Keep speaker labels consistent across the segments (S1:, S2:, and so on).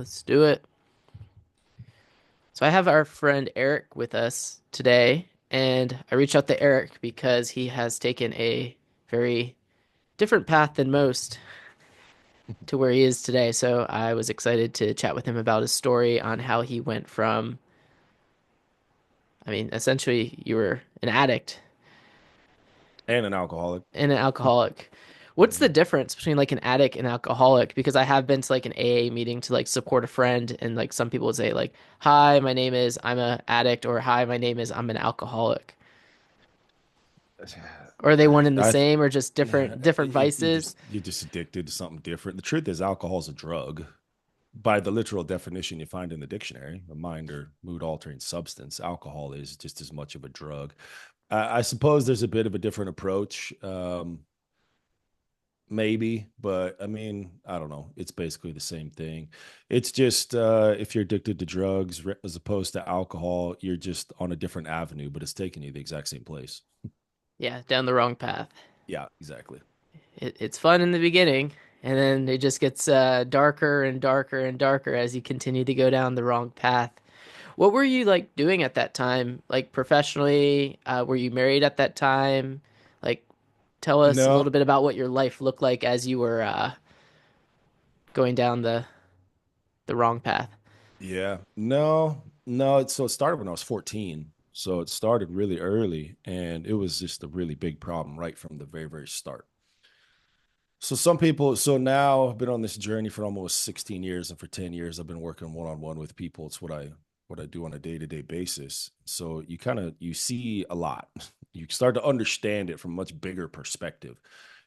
S1: Let's do it. So I have our friend Eric with us today, and I reached out to Eric because he has taken a very different path than most to where he is today. So I was excited to chat with him about his story on how he went from, essentially you were an addict
S2: And an alcoholic.
S1: and an alcoholic. What's the
S2: Mhm.
S1: difference between like an addict and alcoholic? Because I have been to like an AA meeting to like support a friend, and like some people would say like, "Hi, my name is I'm a addict," or "Hi, my name is I'm an alcoholic." Or are they one and the
S2: I th-
S1: same, or just different vices?
S2: you're just addicted to something different. The truth is, alcohol is a drug. By the literal definition you find in the dictionary, a mind or mood altering substance. Alcohol is just as much of a drug. I suppose there's a bit of a different approach, maybe, but I mean, I don't know. It's basically the same thing. It's just if you're addicted to drugs as opposed to alcohol, you're just on a different avenue, but it's taking you the exact same place.
S1: Yeah, down the wrong path.
S2: Yeah, exactly.
S1: It's fun in the beginning, and then it just gets darker and darker and darker as you continue to go down the wrong path. What were you like doing at that time? Like professionally? Were you married at that time? Like, tell us a
S2: No,
S1: little bit about what your life looked like as you were going down the wrong path.
S2: yeah, no. So it started when I was 14. So it started really early, and it was just a really big problem right from the very, very start. So now I've been on this journey for almost 16 years, and for 10 years I've been working one on one with people. It's what I do on a day-to-day basis. So you see a lot. You start to understand it from a much bigger perspective.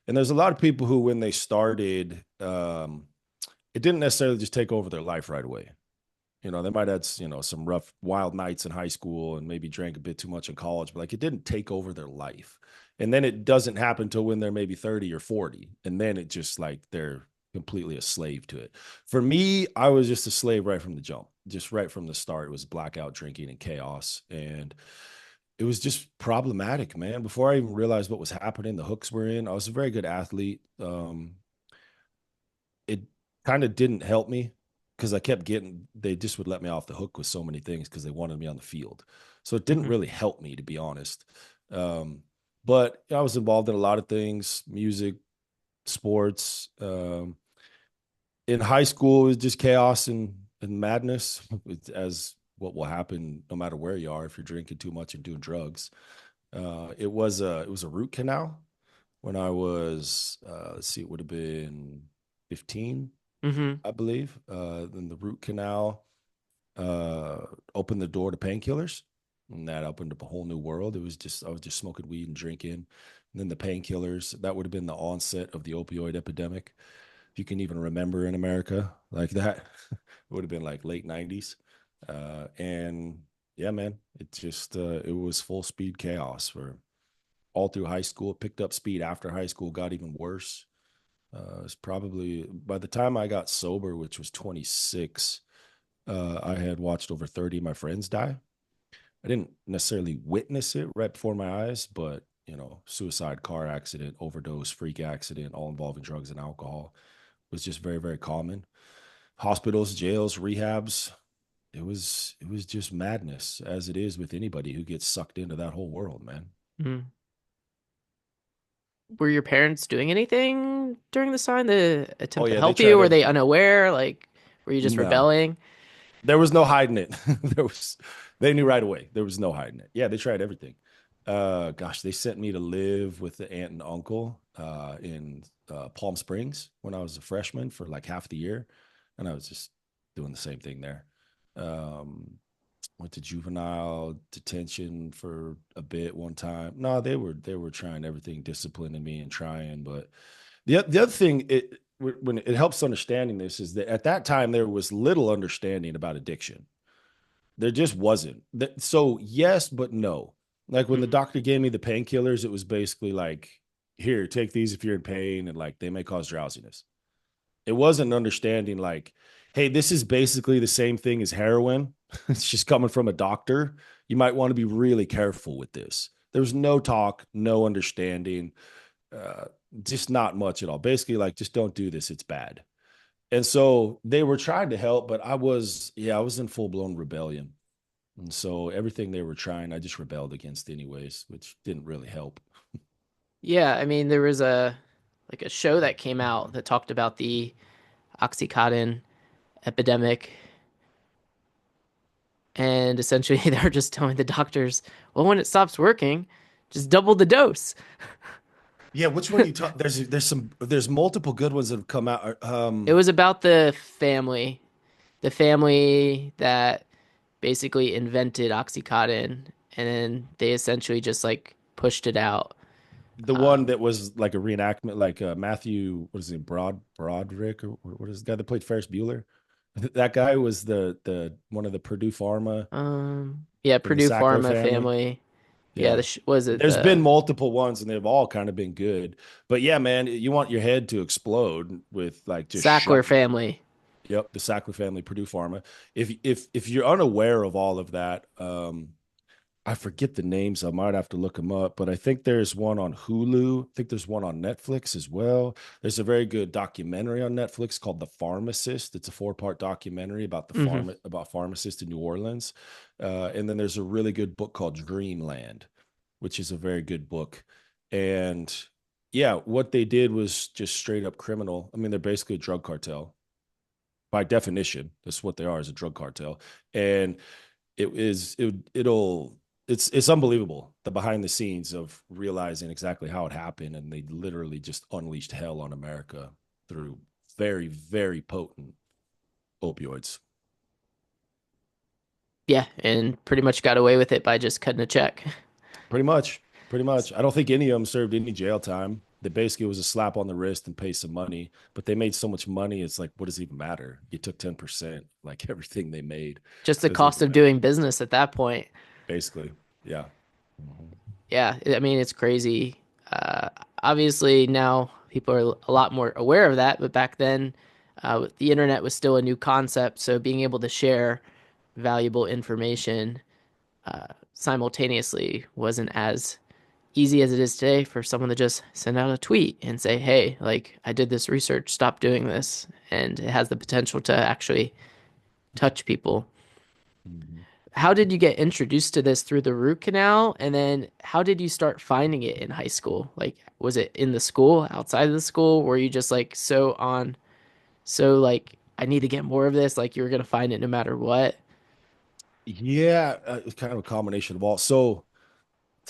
S2: And there's a lot of people who, when they started, it didn't necessarily just take over their life right away. They might have, some rough, wild nights in high school and maybe drank a bit too much in college, but like it didn't take over their life. And then it doesn't happen until when they're maybe 30 or 40. And then it just like they're completely a slave to it. For me, I was just a slave right from the jump, just right from the start. It was blackout drinking and chaos. And it was just problematic, man. Before I even realized what was happening, the hooks were in. I was a very good athlete. It kind of didn't help me because they just would let me off the hook with so many things because they wanted me on the field. So it didn't
S1: Hmm.
S2: really help me, to be honest. Um, but I was involved in a lot of things: music, sports. In high school, it was just chaos and madness, as what will happen no matter where you are if you're drinking too much and doing drugs. It was a root canal when I was, let's see, it would have been 15,
S1: Hmm.
S2: I believe. Then the root canal uh, opened the door to painkillers, and that opened up a whole new world. I was just smoking weed and drinking. And then the painkillers, that would have been the onset of the opioid epidemic. If you can even remember in America like that, it would have been like late 90s. And yeah, man, it was full speed chaos for all through high school. It picked up speed after high school, got even worse. It's probably by the time I got sober, which was 26, I had watched over 30 of my friends die. I didn't necessarily witness it right before my eyes, but suicide, car accident, overdose, freak accident, all involving drugs and alcohol was just very, very common. Hospitals, jails, rehabs. It was just madness, as it is with anybody who gets sucked into that whole world, man.
S1: Hmm. Were your parents doing anything during this time to
S2: Oh
S1: attempt to
S2: yeah, they
S1: help you?
S2: tried
S1: Were they
S2: everything.
S1: unaware? Like, were you just
S2: No,
S1: rebelling?
S2: there was no hiding it. there was they knew right away. There was no hiding it. Yeah, they tried everything. Gosh, they sent me to live with the aunt and uncle in Palm Springs when I was a freshman for like half the year, and I was just doing the same thing there. Um, Went to juvenile detention for a bit one time. No, they were trying everything, disciplining me and trying. But the other thing, when it helps understanding this is that at that time there was little understanding about addiction. There just wasn't. So yes, but no. Like when the
S1: Mm.
S2: doctor gave me the painkillers, it was basically like, here, take these if you're in pain, and like they may cause drowsiness. It wasn't understanding like, hey, this is basically the same thing as heroin. It's just coming from a doctor. You might want to be really careful with this. There was no talk, no understanding, uh, just not much at all. Basically, like, just don't do this. It's bad. And so they were trying to help, but I was in full blown rebellion. And so everything they were trying, I just rebelled against anyways, which didn't really help.
S1: Yeah, I mean, there was a show that came out that talked about the Oxycontin epidemic, and essentially they're just telling the doctors, well, when it stops working, just double the dose.
S2: Yeah, which one you talk? There's multiple good ones that have come out.
S1: It was about the family that basically invented Oxycontin, and then they essentially just like pushed it out.
S2: The one
S1: Um,
S2: that was like a reenactment, like Matthew, what is it, Broderick, or what is the guy that played Ferris Bueller? That guy was the one of the Purdue Pharma
S1: yeah,
S2: in the
S1: Purdue
S2: Sackler
S1: Pharma
S2: family.
S1: family. Yeah,
S2: Yeah.
S1: was it
S2: There's been
S1: the
S2: multiple ones and they've all kind of been good. But yeah, man, you want your head to explode with like just
S1: Sackler
S2: shoving.
S1: family?
S2: Yep, the Sackler family, Purdue Pharma. If you're unaware of all of that, I forget the names. I might have to look them up, but I think there's one on Hulu. I think there's one on Netflix as well. There's a very good documentary on Netflix called The Pharmacist. It's a four-part documentary about
S1: Hmm.
S2: about pharmacists in New Orleans. And then there's a really good book called Dreamland, which is a very good book. And yeah, what they did was just straight up criminal. I mean, they're basically a drug cartel by definition. That's what they are, is a drug cartel. And it is it'll it's unbelievable, the behind the scenes of realizing exactly how it happened, and they literally just unleashed hell on America through very very potent opioids.
S1: Yeah, and pretty much got away with it by just cutting a check.
S2: Pretty much I don't think any of them served any jail time. That basically was a slap on the wrist and pay some money, but they made so much money, it's like, what does it even matter? You took 10%, like everything they made
S1: Just the
S2: doesn't
S1: cost
S2: even
S1: of
S2: matter,
S1: doing business at that point.
S2: basically. Yeah. Mhm.
S1: Yeah, I mean, it's crazy. Uh, Obviously, now people are a lot more aware of that, but back then, the internet was still a new concept. So being able to share valuable information simultaneously wasn't as easy as it is today for someone to just send out a tweet and say, hey, like, I did this research, stop doing this. And it has the potential to actually touch people.
S2: Mhm.
S1: How did you get introduced to this through the root canal? And then how did you start finding it in high school? Like, was it in the school, outside of the school? Were you just like so like, I need to get more of this? Like, you were going to find it no matter what?
S2: Yeah, it's kind of a combination of all. So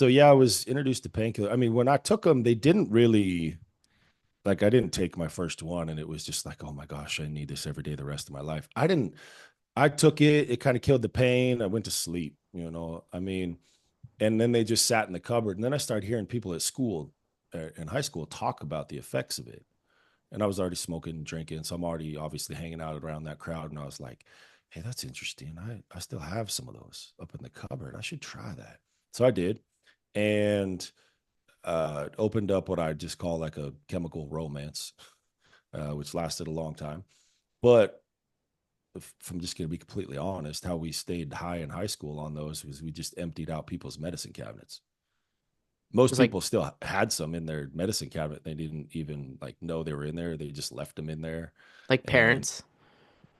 S2: yeah, I was introduced to painkiller. I mean, when I took them, they didn't really, like, I didn't take my first one and it was just like, oh my gosh, I need this every day the rest of my life. I took it, it kind of killed the pain. I went to sleep, I mean, and then they just sat in the cupboard. And then I started hearing people at school, in high school, talk about the effects of it. And I was already smoking and drinking. So I'm already obviously hanging out around that crowd. And I was like, hey, that's interesting. I still have some of those up in the cupboard. I should try that. So I did. And opened up what I just call like a chemical romance, which lasted a long time. But if I'm just going to be completely honest, how we stayed high in high school on those was we just emptied out people's medicine cabinets.
S1: It
S2: Most
S1: was like
S2: people still had some in their medicine cabinet. They didn't even like know they were in there. They just left them in there. And
S1: parents,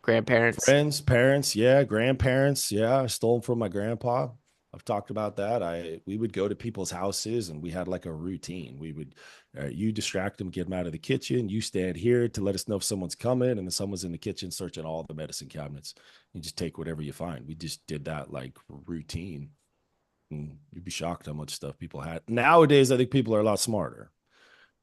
S1: grandparents,
S2: friends, parents, yeah, grandparents, yeah. I stole them from my grandpa. I've talked about that. We would go to people's houses and we had like a routine. We would you distract them, get them out of the kitchen. You stand here to let us know if someone's coming, and then someone's in the kitchen searching all the medicine cabinets. You just take whatever you find. We just did that like routine, and you'd be shocked how much stuff people had. Nowadays, I think people are a lot smarter.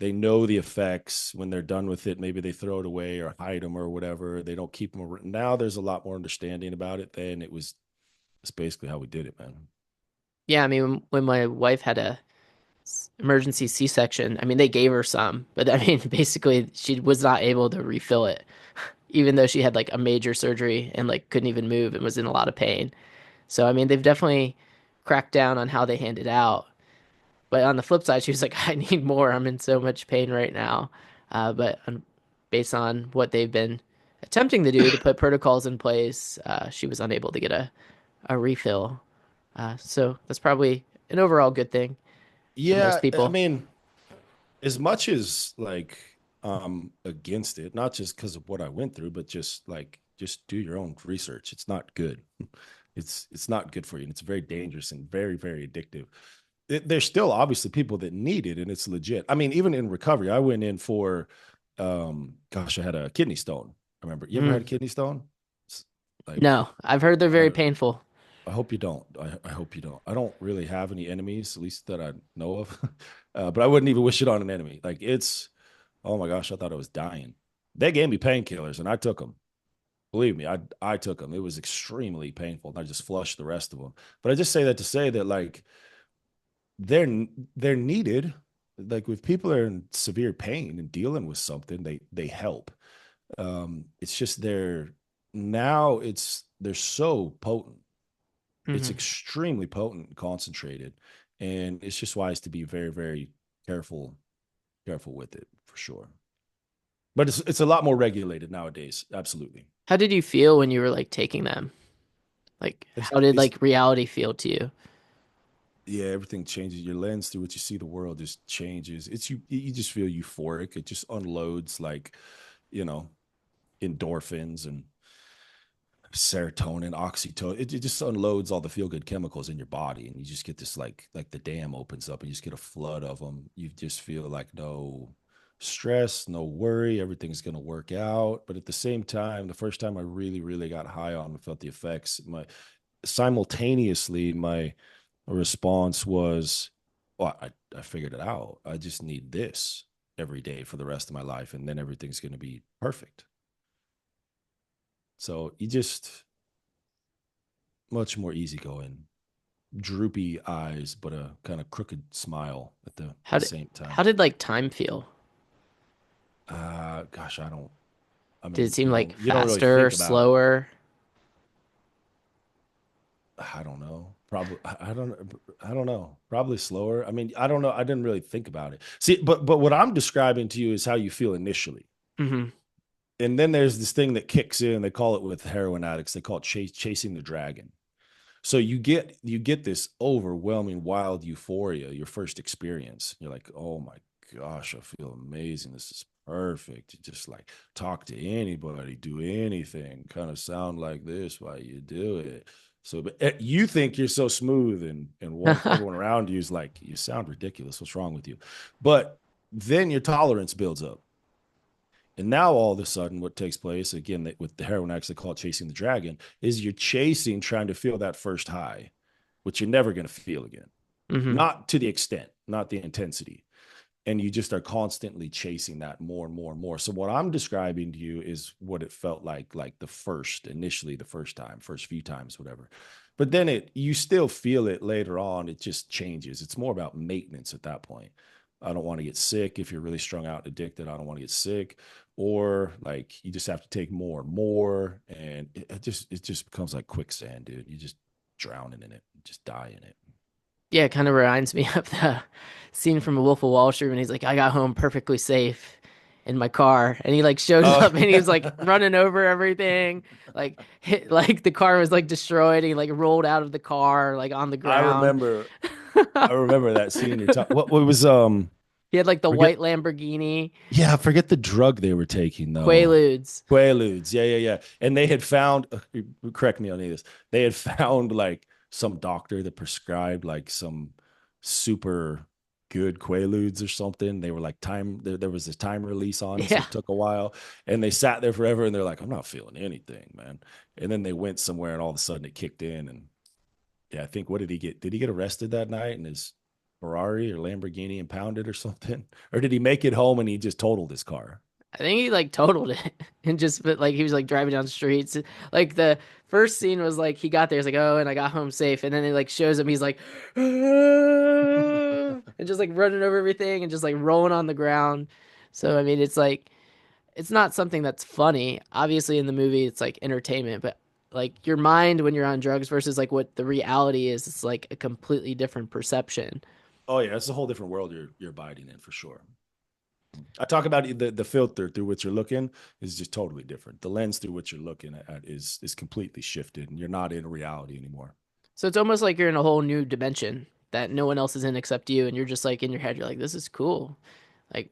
S2: They know the effects. When they're done with it, maybe they throw it away or hide them or whatever. They don't keep them. Now there's a lot more understanding about it than it was. It's basically how we did it, man.
S1: yeah. I mean, when my wife had a emergency C-section, I mean, they gave her some, but I mean, basically, she was not able to refill it, even though she had like a major surgery and like couldn't even move and was in a lot of pain. So I mean, they've definitely cracked down on how they hand it out. But on the flip side, she was like, I need more. I'm in so much pain right now. But based on what they've been attempting to do to put protocols in place, she was unable to get a refill. So that's probably an overall good thing for
S2: Yeah,
S1: most
S2: I
S1: people.
S2: mean, as much as like against it, not just because of what I went through, but just like just do your own research. It's not good. It's not good for you, and it's very dangerous and very very addictive. There's still obviously people that need it, and it's legit. I mean, even in recovery, I went in for, gosh, I had a kidney stone. I remember. You ever had a
S1: Mm.
S2: kidney stone? It's like,
S1: No, I've heard they're very
S2: I,
S1: painful.
S2: I hope you don't. I hope you don't. I don't really have any enemies, at least that I know of. But I wouldn't even wish it on an enemy. Like it's, oh my gosh, I thought I was dying. They gave me painkillers and I took them. Believe me, I took them. It was extremely painful. And I just flushed the rest of them. But I just say that to say that like they're needed. Like if people are in severe pain and dealing with something, they help. It's just they're so potent. It's
S1: Hmm.
S2: extremely potent and concentrated, and it's just wise to be very very careful with it for sure. But it's a lot more regulated nowadays. Absolutely.
S1: How did you feel when you were like taking them? Like, how did
S2: It's
S1: like reality feel to you?
S2: Yeah, everything changes. Your lens through which you see the world just changes. It's you just feel euphoric. It just unloads like, you know, endorphins and serotonin, oxytocin. It just unloads all the feel good chemicals in your body, and you just get this like the dam opens up, and you just get a flood of them. You just feel like no stress, no worry, everything's gonna work out. But at the same time, the first time I really, really got high on and felt the effects, my simultaneously my response was, well, I figured it out. I just need this every day for the rest of my life, and then everything's gonna be perfect. So you just much more easygoing, droopy eyes, but a kind of crooked smile at
S1: How
S2: the
S1: did
S2: same time.
S1: how did like time feel?
S2: Gosh, I don't. I
S1: Did it
S2: mean,
S1: seem like
S2: you don't really
S1: faster,
S2: think about it.
S1: slower?
S2: I don't know. Probably, I don't know. Probably slower. I mean, I don't know. I didn't really think about it. See, but what I'm describing to you is how you feel initially,
S1: Hmm.
S2: and then there's this thing that kicks in. They call it with heroin addicts. They call it chasing the dragon. So you get this overwhelming wild euphoria, your first experience. You're like, oh my gosh, I feel amazing. This is perfect. You just like talk to anybody, do anything, kind of sound like this while you do it. So but you think you're so smooth and one everyone around you is like, you sound ridiculous. What's wrong with you? But then your tolerance builds up. And now all of a sudden, what takes place again with the heroin addicts, they call it chasing the dragon, is you're chasing, trying to feel that first high, which you're never going to feel again.
S1: Hmm.
S2: Not to the extent, not the intensity. And you just are constantly chasing that more and more and more. So what I'm describing to you is what it felt like the first, initially the first time, first few times, whatever. But then you still feel it later on. It just changes. It's more about maintenance at that point. I don't want to get sick. If you're really strung out and addicted, I don't want to get sick. Or like you just have to take more and more. And it just becomes like quicksand, dude. You just drowning in it, just die in it.
S1: Yeah, it kind of reminds me of the scene from A Wolf of Wall Street when he's like, I got home perfectly safe in my car, and he like shows
S2: Oh,
S1: up and he was like running over everything, like hit, like the car was like destroyed, and he like rolled out of the car like on the
S2: I
S1: ground.
S2: remember I remember that scene you're talking. What was
S1: He had like the
S2: forget?
S1: white Lamborghini,
S2: Yeah, I forget the drug they were taking though.
S1: Quaaludes.
S2: Quaaludes. Yeah, yeah, yeah. And they had found. Correct me on this. They had found like some doctor that prescribed like some super good Quaaludes or something. They were like there was this time release on it, so
S1: Yeah,
S2: it took a while. And they sat there forever, and they're like, "I'm not feeling anything, man." And then they went somewhere, and all of a sudden it kicked in, and yeah, I think what did he get? Did he get arrested that night and his Ferrari or Lamborghini impounded or something? Or did he make it home and he just totaled his car?
S1: I think he like totaled it and just but like he was like driving down the streets. Like the first scene was like he got there, he's like, oh, and I got home safe, and then it like shows him he's like and just like running over everything and just like rolling on the ground. So I mean it's like it's not something that's funny. Obviously in the movie it's like entertainment, but like your mind when you're on drugs versus like what the reality is, it's like a completely different perception.
S2: Oh yeah, it's a whole different world you're abiding in for sure. I talk about the filter through which you're looking is just totally different. The lens through which you're looking at is completely shifted, and you're not in reality anymore.
S1: So it's almost like you're in a whole new dimension that no one else is in except you, and you're just like in your head, you're like, this is cool. Like,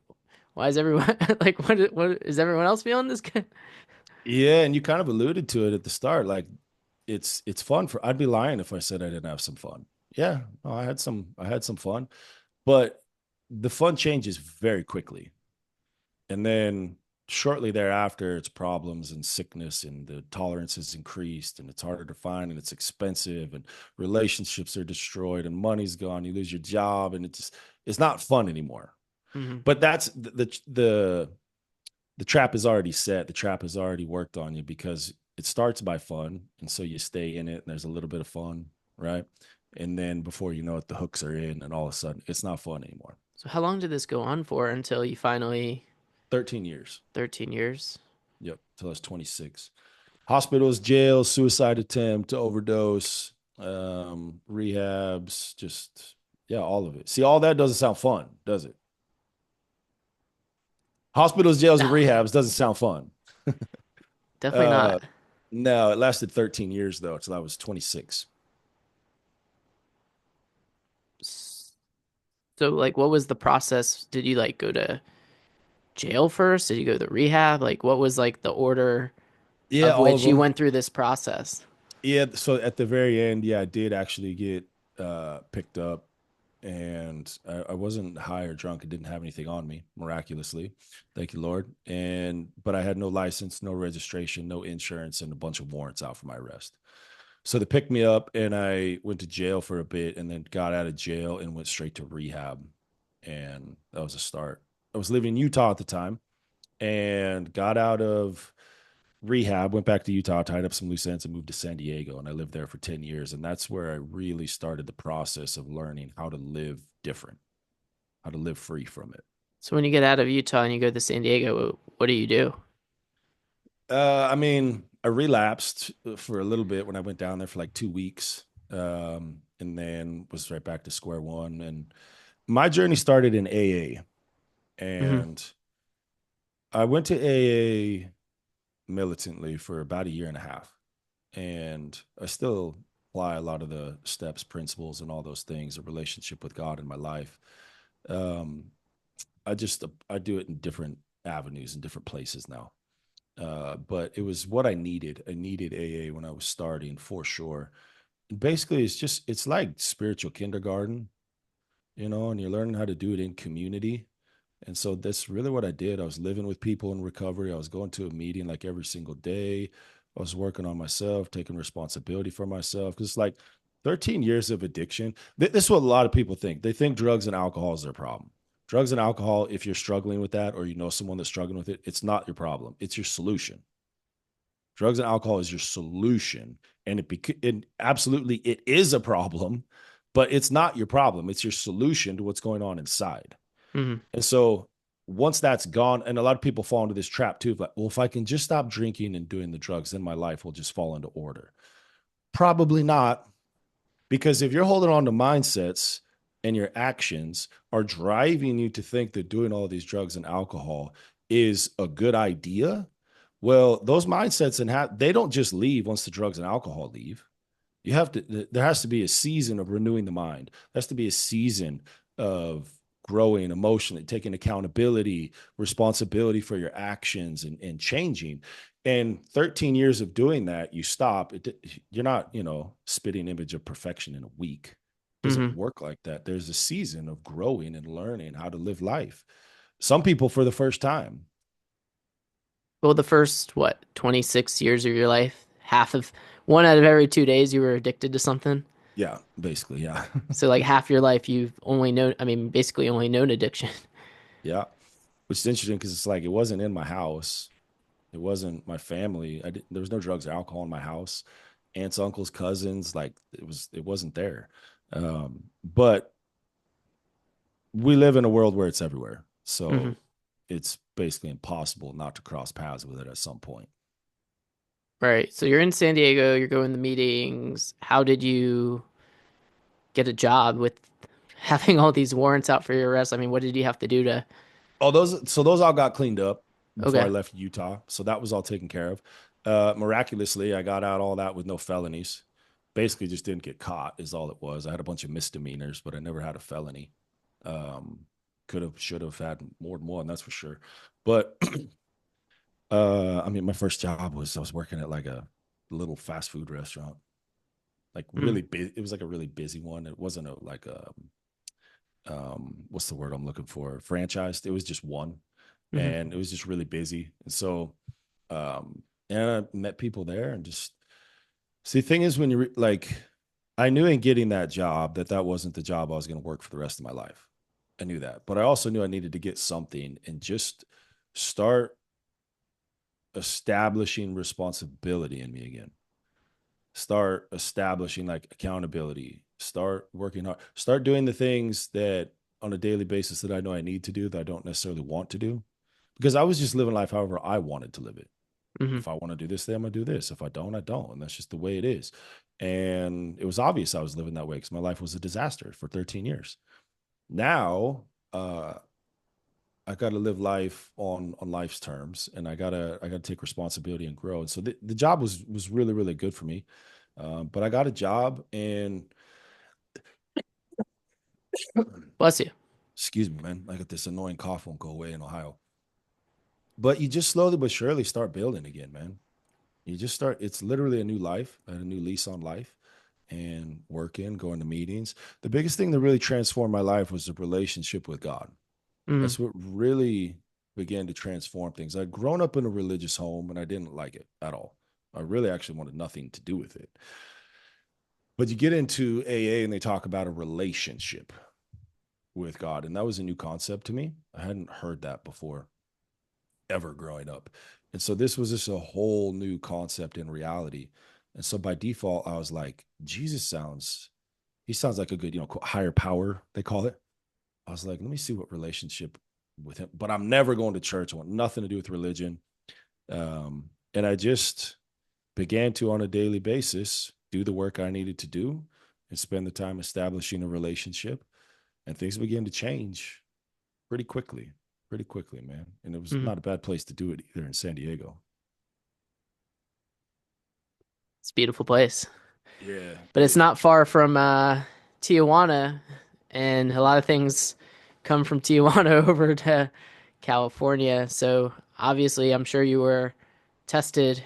S1: Why is everyone like what is everyone else feeling this good?
S2: Yeah, and you kind of alluded to it at the start. Like it's fun for I'd be lying if I said I didn't have some fun. Yeah, no, I had some fun, but the fun changes very quickly. And then shortly thereafter, it's problems and sickness, and the tolerance is increased, and it's harder to find, and it's expensive, and relationships are destroyed, and money's gone. You lose your job, and it's not fun anymore.
S1: Hmm.
S2: But that's the trap is already set. The trap has already worked on you because it starts by fun, and so you stay in it, and there's a little bit of fun, right? And then before you know it, the hooks are in, and all of a sudden, it's not fun anymore.
S1: So how long did this go on for until you finally
S2: 13 years.
S1: 13 years?
S2: Yep, till I was 26. Hospitals, jails, suicide attempt, overdose, rehabs, just yeah, all of it. See, all that doesn't sound fun, does it? Hospitals, jails,
S1: No,
S2: and rehabs doesn't sound fun.
S1: definitely
S2: Uh,
S1: not.
S2: no, it lasted 13 years though, till I was 26.
S1: So like what was the process? Did you like go to jail first? Did you go to rehab? Like what was like the order
S2: Yeah,
S1: of
S2: all of
S1: which you
S2: them.
S1: went through this process?
S2: Yeah, so at the very end, yeah, I did actually get picked up, and I wasn't high or drunk. I didn't have anything on me, miraculously. Thank you, Lord. And but I had no license, no registration, no insurance, and a bunch of warrants out for my arrest. So they picked me up, and I went to jail for a bit, and then got out of jail and went straight to rehab, and that was a start. I was living in Utah at the time, and got out of rehab, went back to Utah, tied up some loose ends, and moved to San Diego. And I lived there for 10 years. And that's where I really started the process of learning how to live different, how to live free from it.
S1: So when you get out of Utah and you go to San Diego, what do you do?
S2: I mean, I relapsed for a little bit when I went down there for like 2 weeks, and then was right back to square one. And my journey started in AA.
S1: Hmm.
S2: And I went to AA militantly for about a year and a half. And I still apply a lot of the steps, principles, and all those things, a relationship with God in my life. Um, I do it in different avenues and different places now. But it was what I needed. I needed AA when I was starting for sure. And basically, it's like spiritual kindergarten, and you're learning how to do it in community. And so that's really what I did. I was living with people in recovery. I was going to a meeting like every single day. I was working on myself, taking responsibility for myself. Because like 13 years of addiction, this is what a lot of people think. They think drugs and alcohol is their problem. Drugs and alcohol, if you're struggling with that or you know someone that's struggling with it, it's not your problem. It's your solution. Drugs and alcohol is your solution. And it absolutely it is a problem, but it's not your problem. It's your solution to what's going on inside.
S1: Hmm.
S2: And so once that's gone, and a lot of people fall into this trap too, of like, well, if I can just stop drinking and doing the drugs, then my life will just fall into order. Probably not, because if you're holding on to mindsets and your actions are driving you to think that doing all these drugs and alcohol is a good idea, well, those mindsets they don't just leave once the drugs and alcohol leave. There has to be a season of renewing the mind. There has to be a season of growing emotionally, taking accountability, responsibility for your actions, and changing. And 13 years of doing that, you stop. You're not, spitting image of perfection in a week. It doesn't
S1: Hmm.
S2: work like that. There's a season of growing and learning how to live life. Some people for the first time.
S1: Well, the first, what, 26 years of your life, half of one out of every 2 days you were addicted to something.
S2: Yeah, basically. Yeah.
S1: So like half your life you've only known, I mean, basically only known addiction.
S2: Yeah. Which is interesting because it's like it wasn't in my house. It wasn't my family. There was no drugs or alcohol in my house. Aunts, uncles, cousins, like it wasn't there. But we live in a world where it's everywhere.
S1: Hmm.
S2: So it's basically impossible not to cross paths with it at some point.
S1: Right. So you're in San Diego, you're going to meetings. How did you get a job with having all these warrants out for your arrest? I mean, what did you have to do to?
S2: Those all got cleaned up before I
S1: Okay.
S2: left Utah. So that was all taken care of. Miraculously, I got out all that with no felonies. Basically just didn't get caught is all it was. I had a bunch of misdemeanors, but I never had a felony. Um, could have, should have had more than one, that's for sure. But I mean, my first job was I was working at like a little fast food restaurant, like
S1: Mm,
S2: really big. It was like a really busy one. It wasn't a like a what's the word I'm looking for? Franchised. It was just one,
S1: hmm
S2: and it was just really busy. And so, and I met people there, and just see. The thing is, when you like, I knew in getting that job that that wasn't the job I was going to work for the rest of my life. I knew that, but I also knew I needed to get something and just start establishing responsibility in me again. Start establishing like accountability. Start working hard. Start doing the things that on a daily basis that I know I need to do that I don't necessarily want to do. Because I was just living life however I wanted to live it.
S1: hmm
S2: If I want to do this, then I'm gonna do this. If I don't, I don't. And that's just the way it is. And it was obvious I was living that way because my life was a disaster for 13 years. Now, I got to live life on life's terms, and I gotta take responsibility and grow. And so the job was really really good for me, but I got a job, and
S1: Bless you.
S2: excuse me, man, I got this annoying cough won't go away in Ohio. But you just slowly but surely start building again, man. You just start. It's literally a new life, a new lease on life, and working, going to meetings. The biggest thing that really transformed my life was the relationship with God.
S1: Mm,
S2: That's what really began to transform things. I'd grown up in a religious home and I didn't like it at all. I really actually wanted nothing to do with it. But you get into AA and they talk about a relationship with God. And that was a new concept to me. I hadn't heard that before ever growing up. And so this was just a whole new concept in reality. And so by default, I was like, he sounds like a good, higher power, they call it. I was like, let me see what relationship with him. But I'm never going to church. I want nothing to do with religion. And I just began to, on a daily basis, do the work I needed to do and spend the time establishing a relationship. And things began to change pretty quickly, man. And it was
S1: mm.
S2: not a bad place to do it either in San Diego.
S1: It's a beautiful place,
S2: Yeah.
S1: but it's not far from Tijuana, and a lot of things come from Tijuana over to California. So obviously, I'm sure you were tested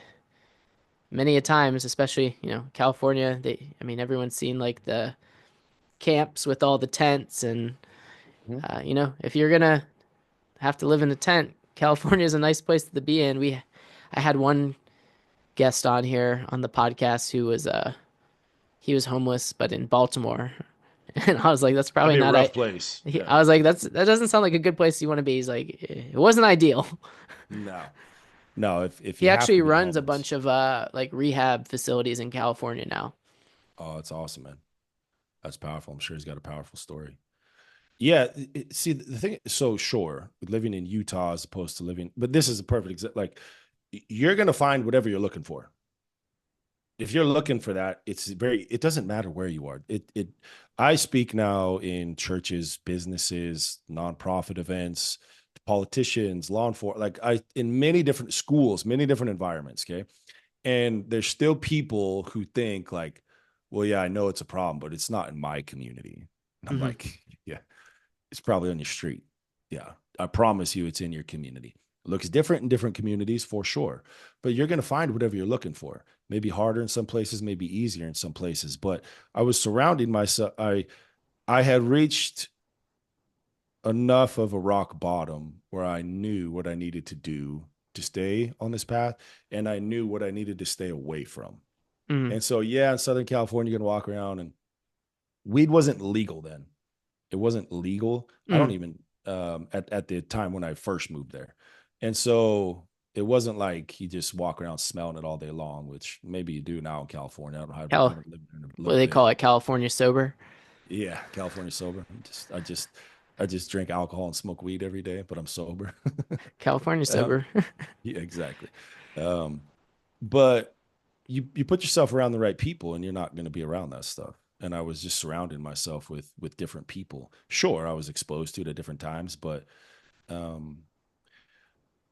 S1: many a times, especially, California. I mean, everyone's seen like the camps with all the tents, and
S2: Mhm.
S1: if you're gonna have to live in a tent, California is a nice place to be in. I had one guest on here on the podcast who was he was homeless but in Baltimore, and I was like, that's
S2: That'd
S1: probably
S2: be a
S1: not
S2: rough place. Yeah.
S1: I was like, that doesn't sound like a good place you want to be. He's like, it wasn't ideal.
S2: No. No, if
S1: He
S2: you have
S1: actually
S2: to be
S1: runs a
S2: homeless.
S1: bunch of like rehab facilities in California now.
S2: Oh, it's awesome, man. That's powerful. I'm sure he's got a powerful story. Yeah, see the thing. So sure, living in Utah as opposed to living, but this is a perfect example. Like you're gonna find whatever you're looking for. If you're looking for that, it's very. It doesn't matter where you are. I speak now in churches, businesses, nonprofit events, politicians, law enforcement. Like I in many different schools, many different environments. Okay, and there's still people who think like, well, yeah, I know it's a problem, but it's not in my community. And I'm
S1: Hmm
S2: like, yeah, it's probably on your street. Yeah, I promise you it's in your community. It looks different in different communities for sure, but you're going to find whatever you're looking for. Maybe harder in some places, maybe easier in some places. But I was surrounding myself. I had reached enough of a rock bottom where I knew what I needed to do to stay on this path, and I knew what I needed to stay away from.
S1: hmm
S2: And so, yeah, in Southern California, you're gonna walk around, and weed wasn't legal then. It wasn't legal. I don't
S1: hmm
S2: even at the time when I first moved there, and so it wasn't like you just walk around smelling it all day long, which maybe you do now in California. I don't have, I
S1: Cal,
S2: haven't lived there in a
S1: what do
S2: little
S1: they
S2: bit.
S1: call it? California sober,
S2: Yeah, California sober. I just drink alcohol and smoke weed every day, but I'm sober.
S1: California
S2: um,
S1: sober.
S2: yeah, exactly. Um, but you put yourself around the right people, and you're not going to be around that stuff. And I was just surrounding myself with different people. Sure, I was exposed to it at different times, but um,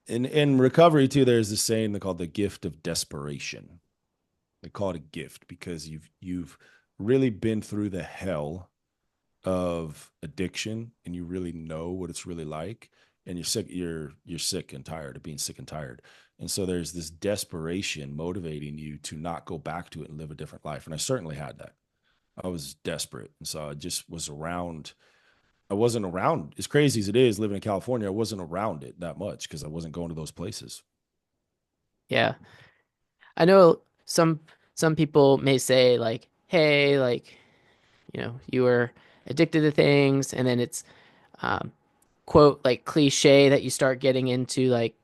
S2: in recovery too, there's this saying they call the gift of desperation. They call it a gift because you've really been through the hell of addiction and you really know what it's really like, and you're sick and tired of being sick and tired. And so there's this desperation motivating you to not go back to it and live a different life. And I certainly had that. I was desperate. And so I just was around. I wasn't around, as crazy as it is living in California, I wasn't around it that much because I wasn't going to those places.
S1: Yeah. I know some people may say like, "Hey, like, you were addicted to things," and then it's um, quote like cliche that you start getting into like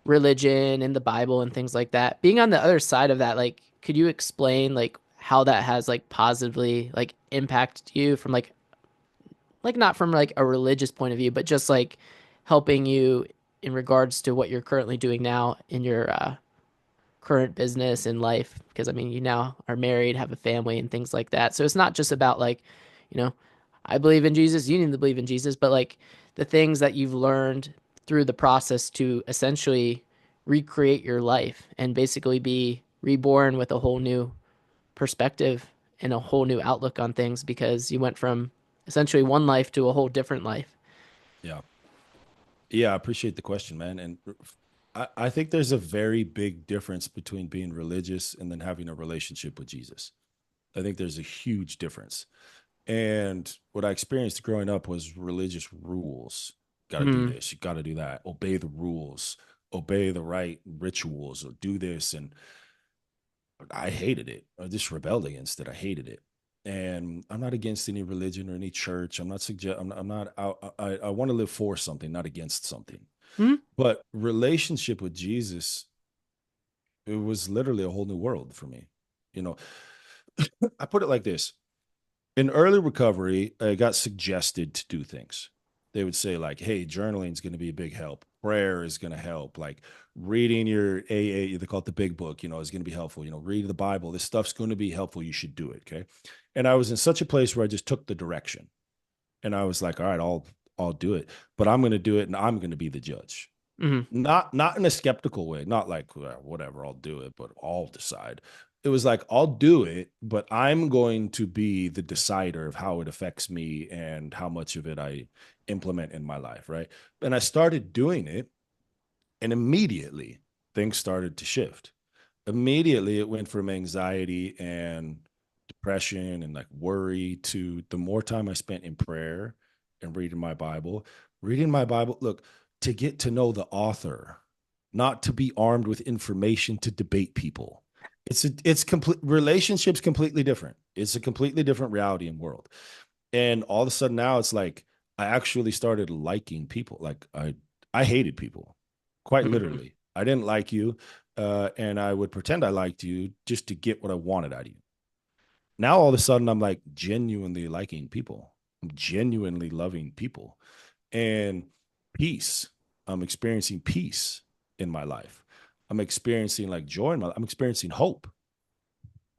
S1: religion and the Bible and things like that. Being on the other side of that, like, could you explain like how that has like positively like impacted you from like not from like a religious point of view, but just like helping you in regards to what you're currently doing now in your current business and life? Because I mean, you now are married, have a family, and things like that. So it's not just about like, you know, I believe in Jesus, you need to believe in Jesus, but like the things that you've learned through the process to essentially recreate your life and basically be reborn with a whole new perspective and a whole new outlook on things because you went from essentially one life to a whole different life.
S2: Yeah. Yeah, I appreciate the question, man. And I think there's a very big difference between being religious and then having a relationship with Jesus. I think there's a huge difference. And what I experienced growing up was religious rules. Got to do
S1: Mm,
S2: this, you got to do that, obey the rules, obey the right rituals, or do this. And I hated it. I just rebelled against it. I hated it. And I'm not against any religion or any church. I'm not out. I want to live for something, not against something.
S1: mm,
S2: But relationship with Jesus, it was literally a whole new world for me. You know, I put it like this: in early recovery, I got suggested to do things. They would say, like, hey, journaling is going to be a big help. Prayer is going to help. Like reading your AA, they call it the big book, is going to be helpful. Read the Bible. This stuff's going to be helpful. You should do it. Okay. And I was in such a place where I just took the direction. And I was like, all right, I'll do it. But I'm going to do it and I'm going to be the judge.
S1: mm,
S2: Not in a skeptical way, not like, "Well, whatever, I'll do it, but I'll decide." It was like, I'll do it, but I'm going to be the decider of how it affects me and how much of it I implement in my life, right? And I started doing it, and immediately things started to shift. Immediately it went from anxiety and depression and like worry to the more time I spent in prayer and reading my Bible, look, to get to know the author, not to be armed with information to debate people. It's complete relationships completely different. It's a completely different reality and world. And all of a sudden now it's like I actually started liking people. Like I hated people, quite
S1: mm,
S2: literally. I didn't like you, and I would pretend I liked you just to get what I wanted out of you. Now all of a sudden I'm like genuinely liking people. I'm genuinely loving people, and peace. I'm experiencing peace in my life. I'm experiencing like joy in my life. I'm experiencing hope,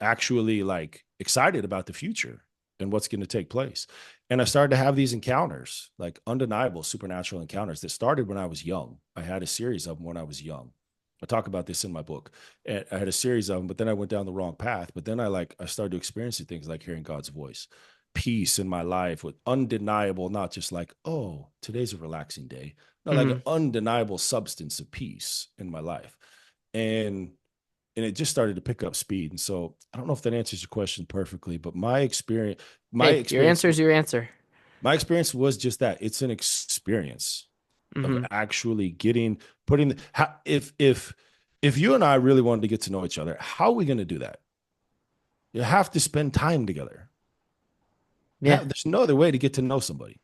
S2: actually like excited about the future and what's going to take place. And I started to have these encounters, like undeniable supernatural encounters that started when I was young. I had a series of them when I was young. I talk about this in my book. And I had a series of them, but then I went down the wrong path. But then I started experiencing things like hearing God's voice, peace in my life with undeniable, not just like, oh, today's a relaxing day, not like an
S1: mm.
S2: undeniable substance of peace in my life. And it just started to pick up speed. And so I don't know if that answers your question perfectly, but my
S1: Hey, your
S2: experience,
S1: answer is your answer.
S2: my experience was just that. It's an experience of
S1: Hmm.
S2: actually putting if you and I really wanted to get to know each other, how are we going to do that? You have to spend time together.
S1: Yeah.
S2: There's no other way to get to know somebody.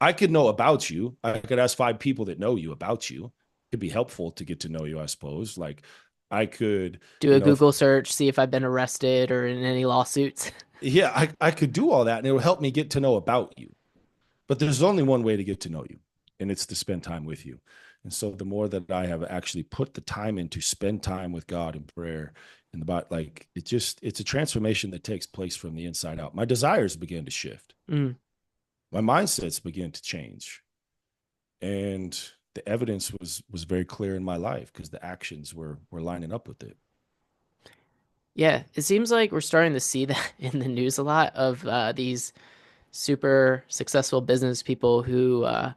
S2: I could know about you. I could ask 5 people that know you about you. It could be helpful to get to know you, I suppose. Like I could,
S1: Do a
S2: if
S1: Google search, see if I've been arrested or in any lawsuits.
S2: yeah, I could do all that and it will help me get to know about you. But there's only one way to get to know you, and it's to spend time with you. And so the more that I have actually put the time in to spend time with God in prayer and about like it's a transformation that takes place from the inside out. My desires begin to shift.
S1: Mm.
S2: My mindsets begin to change. And the evidence was very clear in my life because the actions were lining up with it.
S1: Yeah, it seems like we're starting to see that in the news a lot of these. super successful business people who are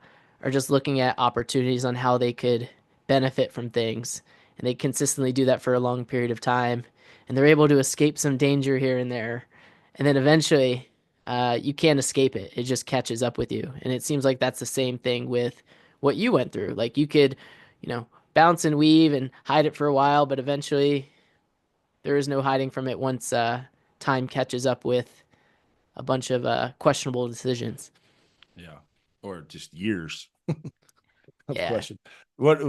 S1: just looking at opportunities on how they could benefit from things. And they consistently do that for a long period of time. And they're able to escape some danger here and there. And then eventually, you can't escape it. It just catches up with you. And it seems like that's the same thing with what you went through. Like you could, bounce and weave and hide it for a while, but eventually there is no hiding from it once time catches up with a bunch of questionable decisions.
S2: Yeah. Or just years of
S1: Yeah.
S2: question. What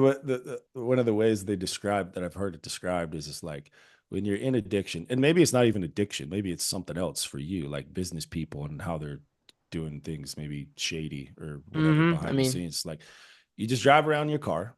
S2: one of the ways they describe that I've heard it described is it's like when you're in addiction, and maybe it's not even addiction, maybe it's something else for you, like business people and how they're doing things maybe shady or whatever
S1: I
S2: behind the
S1: mean,
S2: scenes. Like you just drive around in your car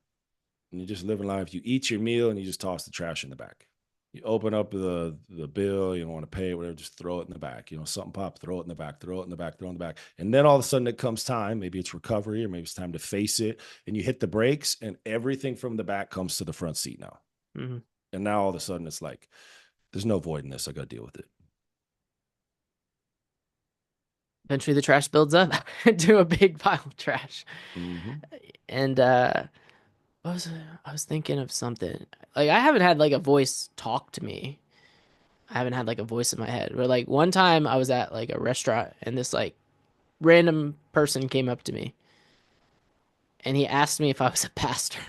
S2: and you just living life. You eat your meal and you just toss the trash in the back. You open up the bill, you don't want to pay whatever, just throw it in the back. Something pop, throw it in the back, throw it in the back, throw it in the back. And then all of a sudden it comes time, maybe it's recovery or maybe it's time to face it. And you hit the brakes and everything from the back comes to the front seat now.
S1: mhm.
S2: And now all of a sudden it's like, there's no void in this. I got to deal with it.
S1: Eventually the trash builds up into a big pile of trash.
S2: Mm-hmm.
S1: And what was it? I was thinking of something. Like I haven't had like a voice talk to me. I haven't had like a voice in my head. But like one time I was at like a restaurant and this like random person came up to me and he asked me if I was a pastor.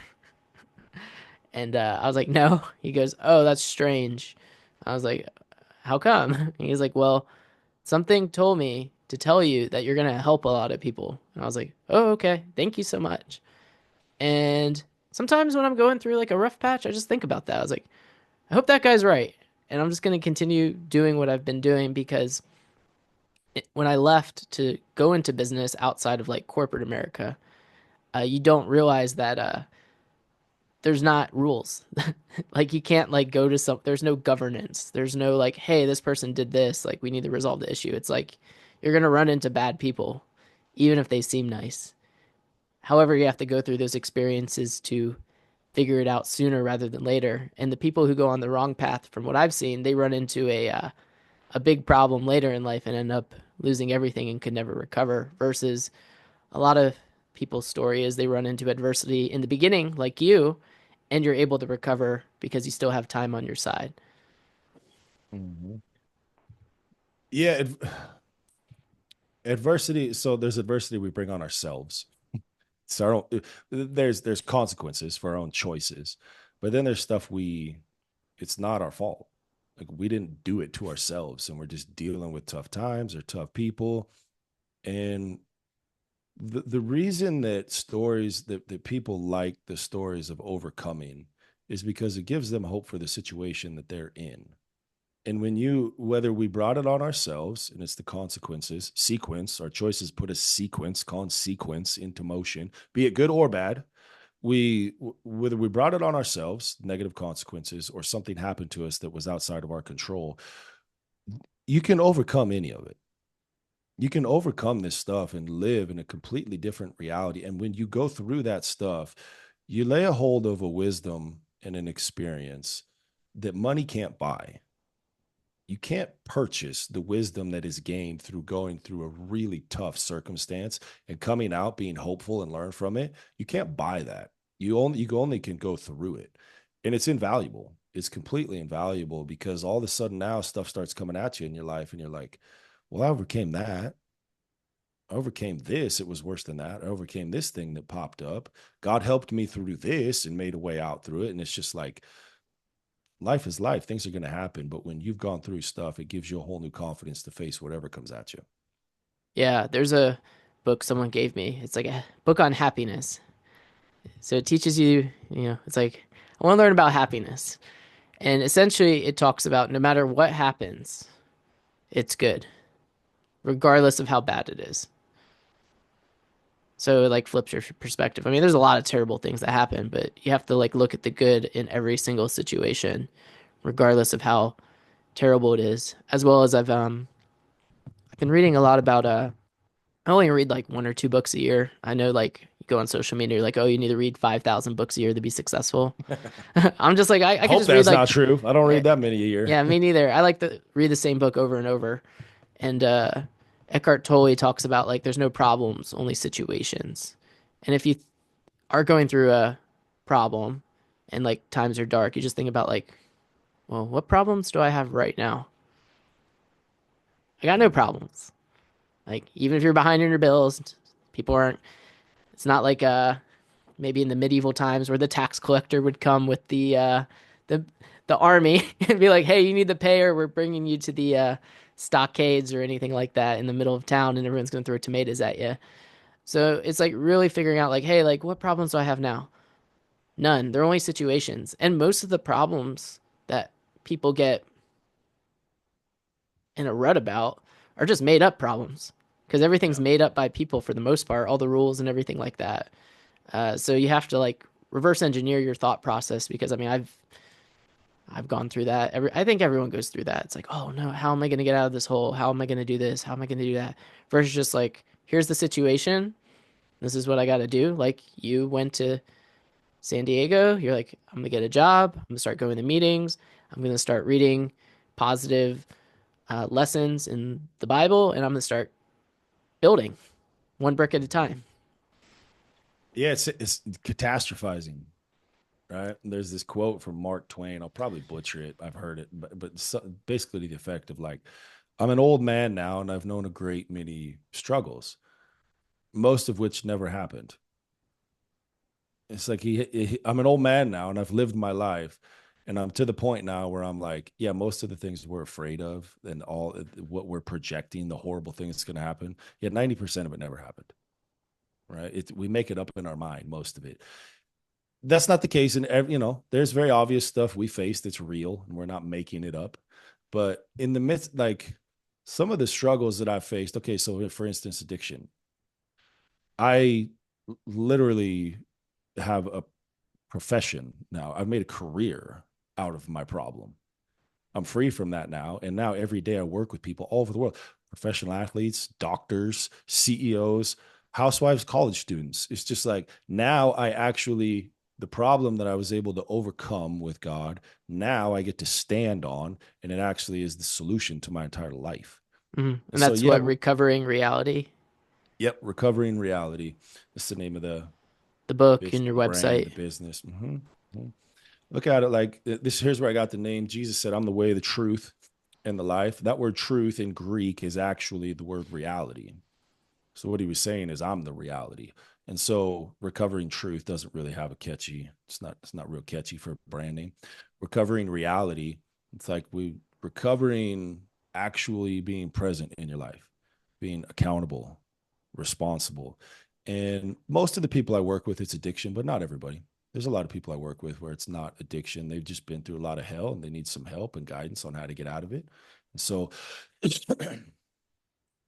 S1: And I was like, no. He goes, oh, that's strange. I was like, how come? And he's like, well, something told me to tell you that you're going to help a lot of people. And I was like, oh, okay. Thank you so much. And sometimes when I'm going through like a rough patch, I just think about that. I was like, I hope that guy's right. And I'm just going to continue doing what I've been doing because when I left to go into business outside of like corporate America, you don't realize that there's not rules. Like you can't like go to some, there's no governance. There's no like, hey, this person did this. Like we need to resolve the issue. It's like you're going to run into bad people, even if they seem nice. However, you have to go through those experiences to figure it out sooner rather than later. And the people who go on the wrong path, from what I've seen, they run into a big problem later in life and end up losing everything and could never recover. Versus a lot of people's story is they run into adversity in the beginning, like you, and you're able to recover because you still have time on your side.
S2: Mm-hmm. Yeah. Adversity. So there's adversity we bring on ourselves. So our own, there's consequences for our own choices, but then there's stuff it's not our fault. Like we didn't do it to ourselves, and we're just dealing with tough times or tough people. And the reason that that people like the stories of overcoming is because it gives them hope for the situation that they're in. And whether we brought it on ourselves and it's the consequences, sequence, our choices put a sequence, consequence into motion, be it good or bad. Whether we brought it on ourselves, negative consequences, or something happened to us that was outside of our control, you can overcome any of it. You can overcome this stuff and live in a completely different reality. And when you go through that stuff, you lay a hold of a wisdom and an experience that money can't buy. You can't purchase the wisdom that is gained through going through a really tough circumstance and coming out being hopeful and learn from it. You can't buy that. You only can go through it. And it's invaluable. It's completely invaluable because all of a sudden now stuff starts coming at you in your life and you're like, well, I overcame that. I overcame this. It was worse than that. I overcame this thing that popped up. God helped me through this and made a way out through it. And it's just like life is life. Things are going to happen. But when you've gone through stuff, it gives you a whole new confidence to face whatever comes at you.
S1: Yeah, there's a book someone gave me. It's like a book on happiness. So it teaches you, it's like, I want to learn about happiness. And essentially, it talks about no matter what happens, it's good, regardless of how bad it is. So it like flips your perspective. I mean, there's a lot of terrible things that happen, but you have to like look at the good in every single situation, regardless of how terrible it is. As well as I've been reading a lot about I only read like one or two books a year. I know like you go on social media, you're like, oh, you need to read 5,000 books a year to be successful. I'm just like I
S2: I
S1: could
S2: hope
S1: just read
S2: that's
S1: like
S2: not true. I don't
S1: yeah,
S2: read that many a year.
S1: yeah, me neither. I like to read the same book over and over. And Eckhart Tolle talks about like there's no problems, only situations. And if you are going through a problem and like times are dark, you just think about like, well, what problems do I have right now? I got no
S2: Mhm.
S1: problems. Like even if you're behind on your bills, people aren't. It's not like maybe in the medieval times where the tax collector would come with the the army and be like, "Hey, you need to pay, or we're bringing you to the stockades or anything like that in the middle of town, and everyone's gonna throw tomatoes at you." So it's like really figuring out like, hey, like what problems do I have now? None. They're only situations, and most of the problems that people get in a rut about are just made up problems because everything's
S2: Yeah.
S1: made up by people for the most part, all the rules and everything like that. So you have to like reverse engineer your thought process because I mean I've gone through that. I think everyone goes through that. It's like, oh no, how am I going to get out of this hole? How am I going to do this? How am I going to do that? Versus just like, here's the situation. This is what I got to do. Like you went to San Diego. You're like, I'm gonna get a job. I'm gonna start going to meetings. I'm gonna start reading positive lessons in the Bible, and I'm gonna start building one brick at a time.
S2: Yeah, it's catastrophizing, right? There's this quote from Mark Twain. I'll probably butcher it. I've heard it, but basically the effect of like, I'm an old man now, and I've known a great many struggles, most of which never happened. It's like I'm an old man now, and I've lived my life, and I'm to the point now where I'm like, yeah, most of the things we're afraid of, and all what we're projecting, the horrible thing that's going to happen, yet 90% of it never happened. Right? We make it up in our mind, most of it. That's not the case in every, there's very obvious stuff we face that's real and we're not making it up. But in the midst, like some of the struggles that I've faced, okay, so for instance, addiction, I literally have a profession now. I've made a career out of my problem. I'm free from that now. And now every day I work with people all over the world, professional athletes, doctors, CEOs, housewives, college students. It's just like now I actually, the problem that I was able to overcome with God, now I get to stand on, and it actually is the solution to my entire life.
S1: And
S2: So,
S1: that's
S2: yeah,
S1: what recovering reality,
S2: yep, recovering reality. That's the name of the
S1: the book and
S2: business,
S1: your
S2: the brand,
S1: website.
S2: the business. Mm-hmm. Look at it like this. Here's where I got the name. Jesus said, I'm the way, the truth, and the life. That word truth in Greek is actually the word reality. So what he was saying is I'm the reality. And so recovering truth doesn't really have a catchy, it's not real catchy for branding. Recovering reality, it's like we recovering actually being present in your life, being accountable, responsible. And most of the people I work with, it's addiction, but not everybody. There's a lot of people I work with where it's not addiction. They've just been through a lot of hell and they need some help and guidance on how to get out of it. And so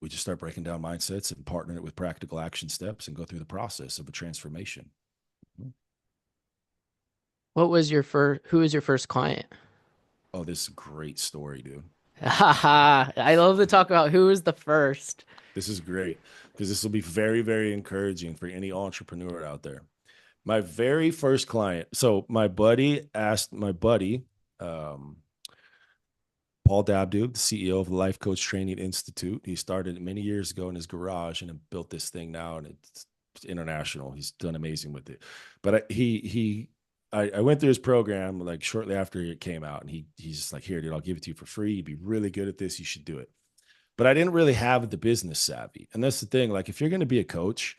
S2: we just start breaking down mindsets and partnering it with practical action steps and go through the process of a transformation.
S1: What was your first? Who was your first client?
S2: Oh, this is a great story, dude.
S1: Haha! I love to talk about who was the first.
S2: This is great because this will be very, very encouraging for any entrepreneur out there. My very first client. So my buddy, um, Paul Dabdug, the CEO of the Life Coach Training Institute. He started it many years ago in his garage and built this thing now, and it's international. He's done amazing with it. But I went through his program like shortly after it came out, and he's just like, here, dude, I'll give it to you for free. You'd be really good at this. You should do it. But I didn't really have the business savvy, and that's the thing. Like, if you're going to be a coach,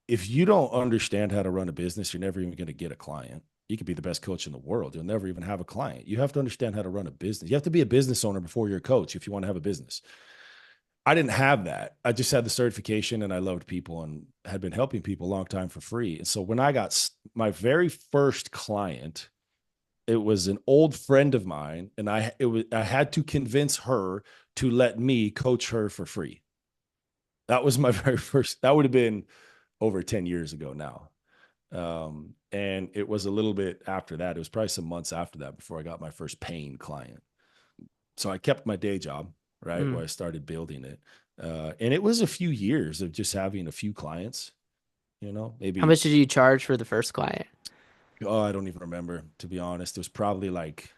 S2: if you don't understand how to run a business, you're never even going to get a client. You could be the best coach in the world. You'll never even have a client. You have to understand how to run a business. You have to be a business owner before you're a coach if you want to have a business. I didn't have that. I just had the certification and I loved people and had been helping people a long time for free. And so when I got my very first client, it was an old friend of mine, and I had to convince her to let me coach her for free. That was my very first. That would have been over 10 years ago now. And it was a little bit after that. It was probably some months after that before I got my first paying client. So I kept my day job, right,
S1: Mm.
S2: where I started building it. And it was a few years of just having a few clients,
S1: How
S2: maybe,
S1: much did you charge for the first client?
S2: oh, I don't even remember, to be honest. It was probably like,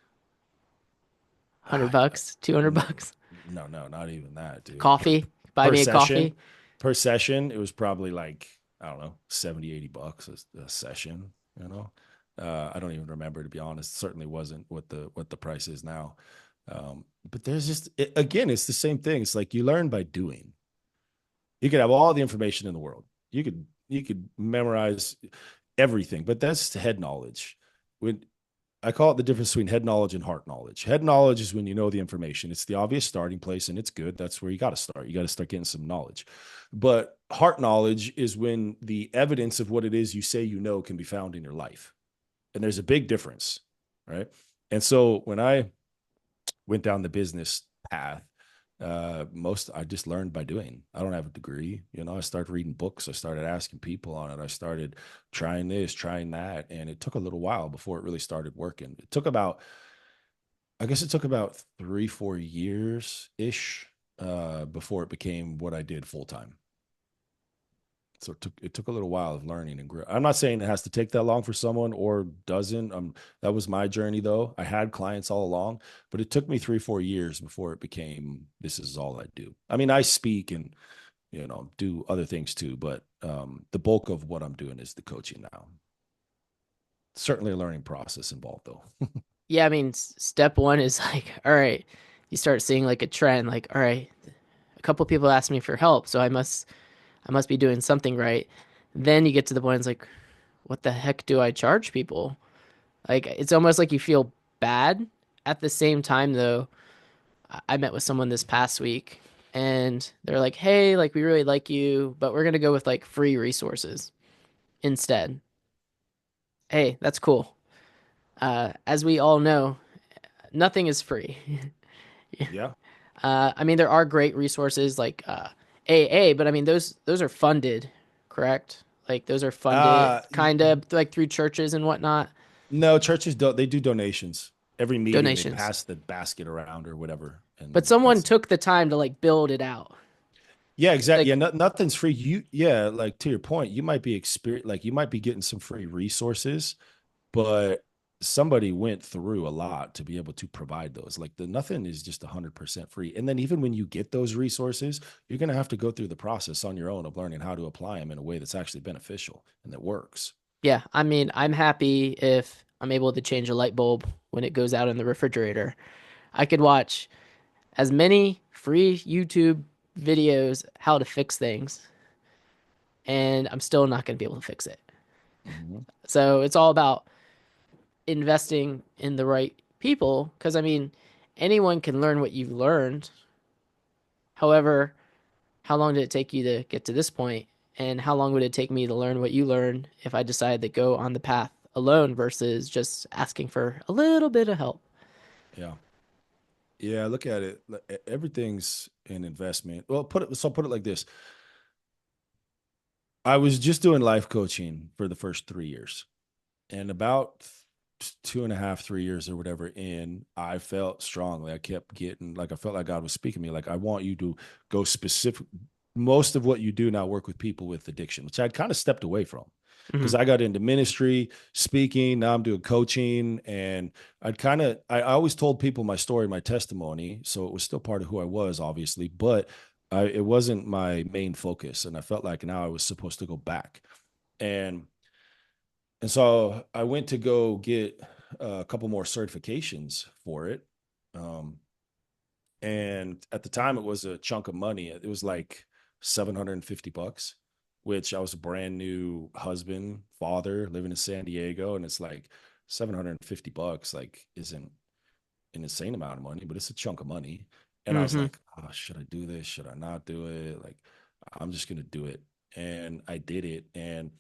S1: 100
S2: ah,
S1: bucks, 200
S2: no,
S1: bucks.
S2: No, no, not even that, dude.
S1: Coffee, buy
S2: Per
S1: me a
S2: session,
S1: coffee.
S2: per session, it was probably like, I don't know, 70, $80 a session, you know. I don't even remember, to be honest. Certainly wasn't what the price is now. But there's just again, it's the same thing. It's like you learn by doing. You could have all the information in the world. You could memorize everything, but that's head knowledge. When I call it the difference between head knowledge and heart knowledge. Head knowledge is when you know the information. It's the obvious starting place and it's good. That's where you got to start. You got to start getting some knowledge. But heart knowledge is when the evidence of what it is you say you know can be found in your life. And there's a big difference, right? And so when I went down the business path, most I just learned by doing. I don't have a degree. I started reading books. I started asking people on it. I started trying this, trying that. And it took a little while before it really started working. I guess it took about 3, 4 years ish before it became what I did full time. So it took a little while of learning and growth. I'm not saying it has to take that long for someone or doesn't. That was my journey though. I had clients all along, but it took me 3, 4 years before it became this is all I do. I mean, I speak and do other things too, but the bulk of what I'm doing is the coaching now. Certainly a learning process involved though.
S1: Yeah, I mean, step one is like, all right, you start seeing like a trend, like, all right, a couple people asked me for help, so I must be doing something right. Then you get to the point, it's like, what the heck do I charge people? Like, it's almost like you feel bad. At the same time, though, I met with someone this past week, and they're like, hey, like, we really like you, but we're gonna go with like free resources instead. Hey, that's cool. As we all know, nothing is free.
S2: Yeah.
S1: I mean, there are great resources like AA, but I mean those are funded, correct? Like those are funded
S2: Uh,
S1: kind of like through churches and whatnot,
S2: no, churches don't. They do donations every meeting. They
S1: donations.
S2: pass the basket around or whatever,
S1: But
S2: and
S1: someone
S2: that's it.
S1: took the time to like build it out.
S2: Yeah, exactly. Yeah,
S1: Like,
S2: nothing's free. Yeah, like to your point, you might be like you might be getting some free resources, but somebody went through a lot to be able to provide those. Like the nothing is just 100% free. And then even when you get those resources, you're going to have to go through the process on your own of learning how to apply them in a way that's actually beneficial and that works.
S1: yeah, I mean, I'm happy if I'm able to change a light bulb when it goes out in the refrigerator. I could watch as many free YouTube videos how to fix things, and I'm still not going to be able to fix it.
S2: Mhm.
S1: So it's all about investing in the right people because I mean, anyone can learn what you've learned. However, how long did it take you to get to this point? And how long would it take me to learn what you learned if I decided to go on the path alone versus just asking for a little bit of help?
S2: Yeah. Yeah, look at it. Everything's an investment. Well, put it like this. I was just doing life coaching for the first 3 years. And about 2.5, 3 years or whatever in, I felt strongly. I kept getting like I felt like God was speaking to me. Like, I want you to go specific. Most of what you do now work with people with addiction, which I'd kind of stepped away from because
S1: Mm-hmm.
S2: I got into ministry, speaking. Now I'm doing coaching, and I always told people my story, my testimony, so it was still part of who I was, obviously, but it wasn't my main focus, and I felt like now I was supposed to go back. And And so I went to go get a couple more certifications for it. Um, and at the time, it was a chunk of money. It was like $750, which I was a brand new husband, father, living in San Diego. And it's like $750, like, isn't an insane amount of money, but it's a chunk of money. And I was
S1: Mm-hmm.
S2: like, oh, should I do this? Should I not do it? Like, I'm just going to do it. And I did it. And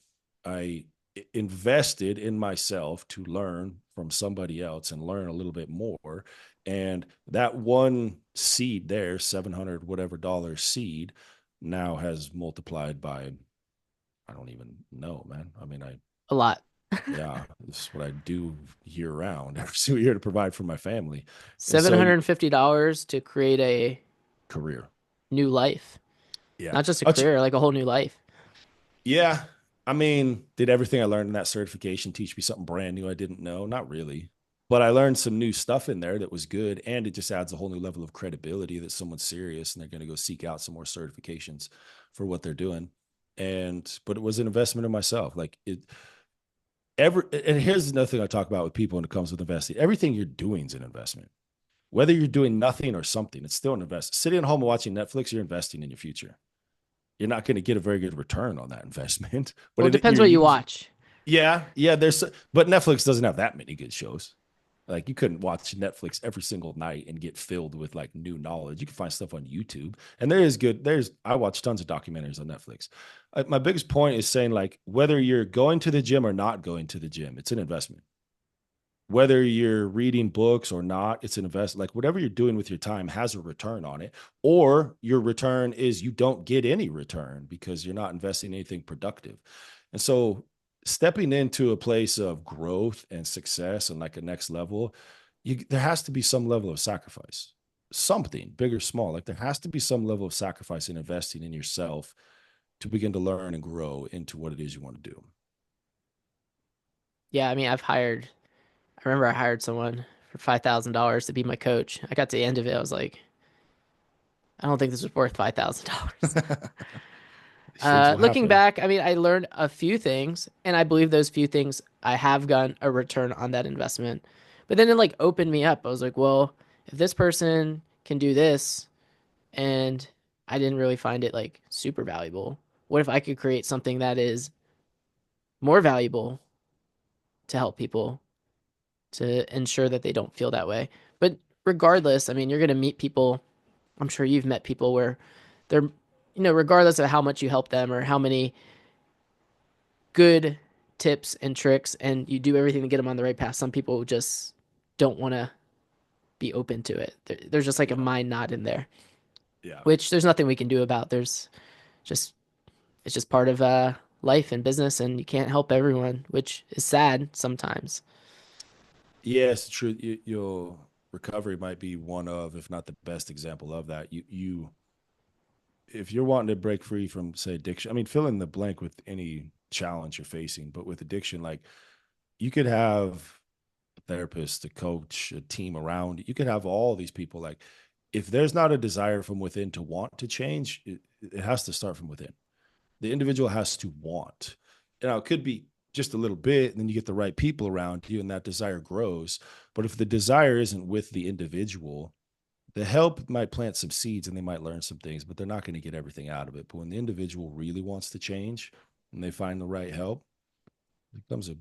S2: I invested in myself to learn from somebody else and learn a little bit more. And that one seed there, 700 whatever dollar seed, now has multiplied by, I don't even know, man. I mean,
S1: A lot.
S2: yeah, this is what I do year round, every single year to provide for my family. And
S1: Seven
S2: so,
S1: hundred and fifty dollars to create a
S2: career.
S1: new life,
S2: Yeah.
S1: not just a career, like a whole new life.
S2: Yeah. I mean, did everything I learned in that certification teach me something brand new I didn't know? Not really. but I learned some new stuff in there that was good, and it just adds a whole new level of credibility that someone's serious and they're going to go seek out some more certifications for what they're doing. And but it was an investment in myself. Like it ever and here's another thing I talk about with people when it comes with investing. Everything you're doing is an investment. Whether you're doing nothing or something, it's still an investment. Sitting at home and watching Netflix, you're investing in your future. You're not going to get a very good return on that investment, but
S1: Well, it depends
S2: you're
S1: what you
S2: using.
S1: watch.
S2: Yeah. But Netflix doesn't have that many good shows. Like you couldn't watch Netflix every single night and get filled with like new knowledge. You can find stuff on YouTube, and there is good. I watch tons of documentaries on Netflix. My biggest point is saying like whether you're going to the gym or not going to the gym, it's an investment. Whether you're reading books or not, it's an investment. Like whatever you're doing with your time has a return on it, or your return is you don't get any return because you're not investing in anything productive. And so, stepping into a place of growth and success and like a next level, there has to be some level of sacrifice, something big or small. Like there has to be some level of sacrifice in investing in yourself to begin to learn and grow into what it is you want to do.
S1: Yeah, I mean, I remember I hired someone for $5,000 to be my coach. I got to the end of it, I was like, I don't think this was worth $5,000.
S2: These things will
S1: Looking
S2: happen.
S1: back, I mean, I learned a few things, and I believe those few things I have gotten a return on that investment. But then it like opened me up. I was like, well, if this person can do this, and I didn't really find it like super valuable, what if I could create something that is more valuable to help people to ensure that they don't feel that way? But regardless, I mean, you're going to meet people. I'm sure you've met people where they're, regardless of how much you help them or how many good tips and tricks and you do everything to get them on the right path, some people just don't want to be open to it. There's just like a
S2: Yeah.
S1: mind not in there,
S2: Yeah.
S1: which there's nothing we can do about. There's just it's just part of life and business, and you can't help everyone, which is sad sometimes.
S2: Yes, true. Your recovery might be one of, if not the best example of that. If you're wanting to break free from, say, addiction, I mean, fill in the blank with any challenge you're facing, but with addiction, like you could have a therapist, a coach, a team around. You could have all these people. Like, if there's not a desire from within to want to change, it has to start from within. The individual has to want. It could be just a little bit, and then you get the right people around you, and that desire grows. But if the desire isn't with the individual, the help might plant some seeds and they might learn some things, but they're not going to get everything out of it. But when the individual really wants to change and they find the right help, it becomes a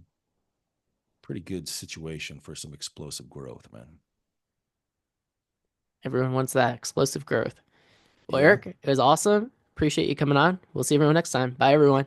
S2: pretty good situation for some explosive growth, man.
S1: Everyone wants that explosive growth. Well,
S2: Yeah.
S1: Eric, it was awesome. Appreciate you coming on. We'll see everyone next time. Bye, everyone.